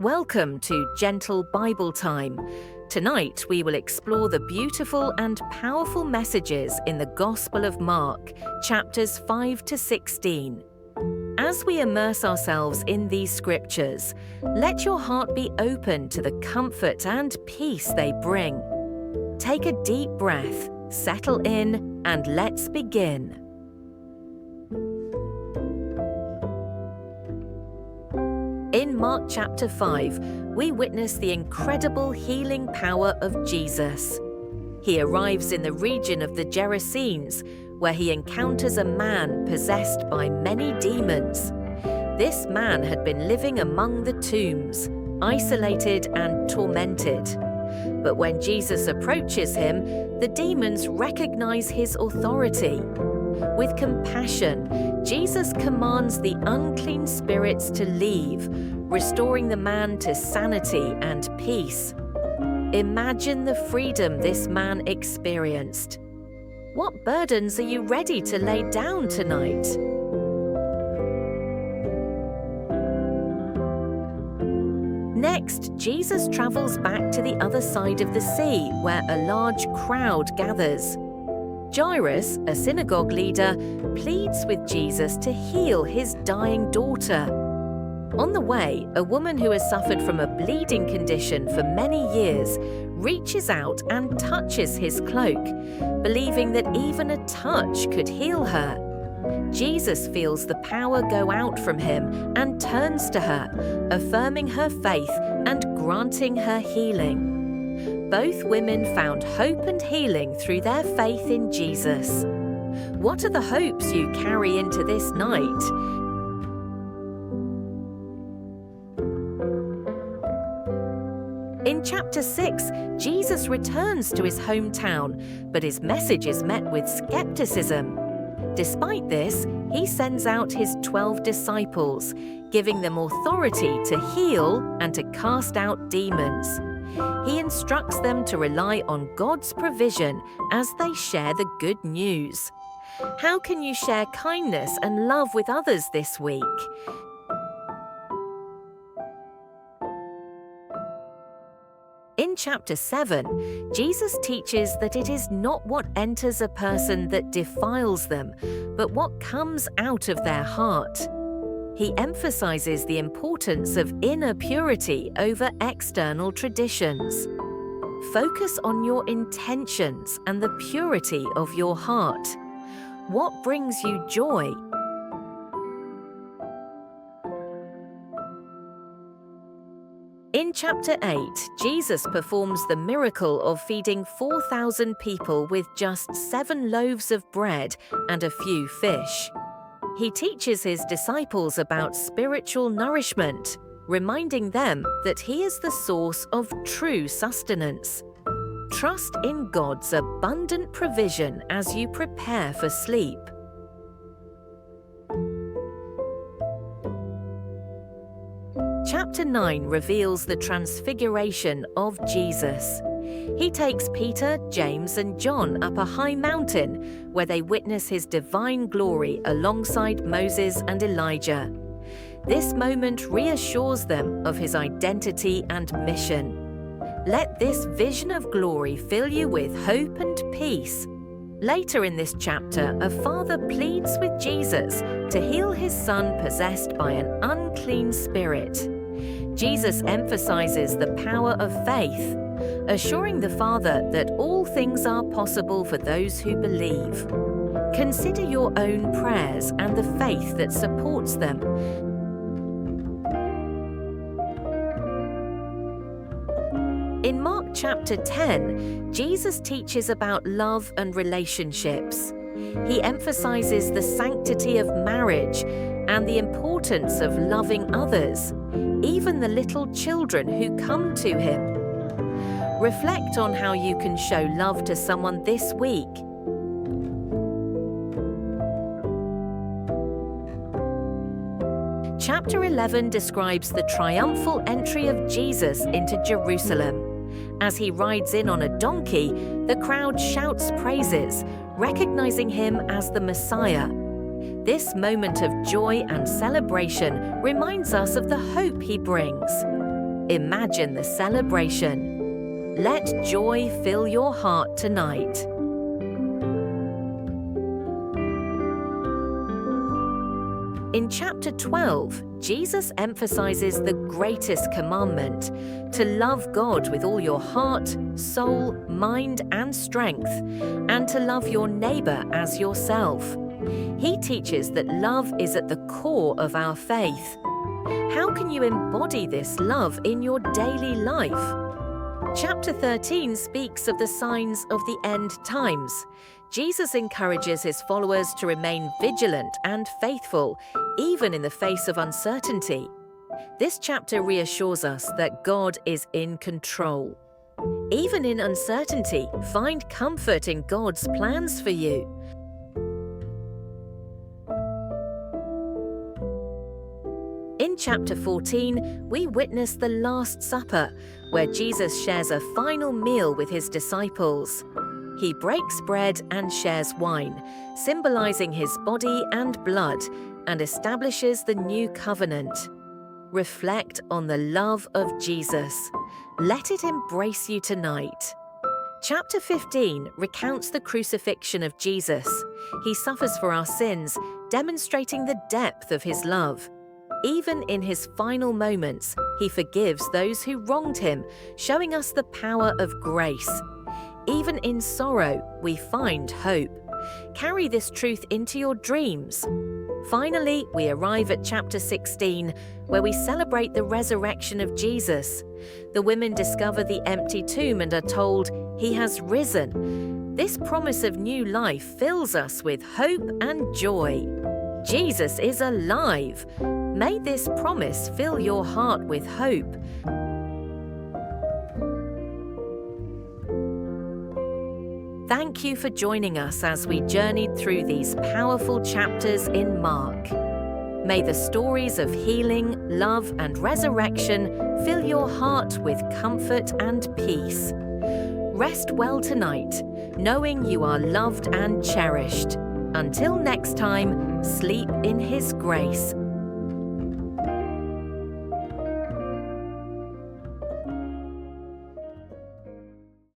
Welcome to Gentle Bible Time. Tonight we will explore the beautiful and powerful messages in the Gospel of Mark, chapters 5 to 16. As we immerse ourselves in these scriptures, let your heart be open to the comfort and peace they bring. Take a deep breath, settle in, and let's begin. In Mark chapter 5, we witness the incredible healing power of Jesus. He arrives in the region of the Gerasenes, where he encounters a man possessed by many demons. This man had been living among the tombs, isolated and tormented. But when Jesus approaches him, the demons recognize his authority. With compassion, Jesus commands the unclean spirits to leave, restoring the man to sanity and peace. Imagine the freedom this man experienced. What burdens are you ready to lay down tonight? Next, Jesus travels back to the other side of the sea, where a large crowd gathers. Jairus, a synagogue leader, pleads with Jesus to heal his dying daughter. On the way, a woman who has suffered from a bleeding condition for many years reaches out and touches his cloak, believing that even a touch could heal her. Jesus feels the power go out from him and turns to her, affirming her faith and granting her healing. Both women found hope and healing through their faith in Jesus. What are the hopes you carry into this night? In chapter 6, Jesus returns to his hometown, but his message is met with skepticism. Despite this, he sends out his 12 disciples, giving them authority to heal and to cast out demons. He instructs them to rely on God's provision as they share the good news. How can you share kindness and love with others this week? In chapter 7, Jesus teaches that it is not what enters a person that defiles them, but what comes out of their heart. He emphasizes the importance of inner purity over external traditions. Focus on your intentions and the purity of your heart. What brings you joy? In chapter 8, Jesus performs the miracle of feeding 4,000 people with just 7 loaves of bread and a few fish. He teaches his disciples about spiritual nourishment, reminding them that he is the source of true sustenance. Trust in God's abundant provision as you prepare for sleep. Chapter 9 reveals the transfiguration of Jesus. He takes Peter, James, and John up a high mountain where they witness his divine glory alongside Moses and Elijah. This moment reassures them of his identity and mission. Let this vision of glory fill you with hope and peace. Later in this chapter, a father pleads with Jesus to heal his son possessed by an unclean spirit. Jesus emphasizes the power of faith, assuring the Father that all things are possible for those who believe. Consider your own prayers and the faith that supports them. In Mark chapter 10, Jesus teaches about love and relationships. He emphasizes the sanctity of marriage and the importance of loving others, even the little children who come to him. Reflect on how you can show love to someone this week. Chapter 11 describes the triumphal entry of Jesus into Jerusalem. As he rides in on a donkey, the crowd shouts praises, recognizing him as the Messiah. This moment of joy and celebration reminds us of the hope he brings. Imagine the celebration. Let joy fill your heart tonight. In chapter 12, Jesus emphasizes the greatest commandment, to love God with all your heart, soul, mind, and strength, and to love your neighbor as yourself. He teaches that love is at the core of our faith. How can you embody this love in your daily life? Chapter 13 speaks of the signs of the end times. Jesus encourages his followers to remain vigilant and faithful, even in the face of uncertainty. This chapter reassures us that God is in control. Even in uncertainty, find comfort in God's plans for you. In chapter 14, we witness the Last Supper, where Jesus shares a final meal with his disciples. He breaks bread and shares wine, symbolizing his body and blood, and establishes the new covenant. Reflect on the love of Jesus. Let it embrace you tonight. Chapter 15 recounts the crucifixion of Jesus. He suffers for our sins, demonstrating the depth of his love. Even in his final moments, he forgives those who wronged him, showing us the power of grace. Even in sorrow, we find hope. Carry this truth into your dreams. Finally, we arrive at chapter 16, where we celebrate the resurrection of Jesus. The women discover the empty tomb and are told, "He has risen." This promise of new life fills us with hope and joy. Jesus is alive. May this promise fill your heart with hope. Thank you for joining us as we journeyed through these powerful chapters in Mark. May the stories of healing, love, and resurrection fill your heart with comfort and peace. Rest well tonight, knowing you are loved and cherished. Until next time, sleep in His grace.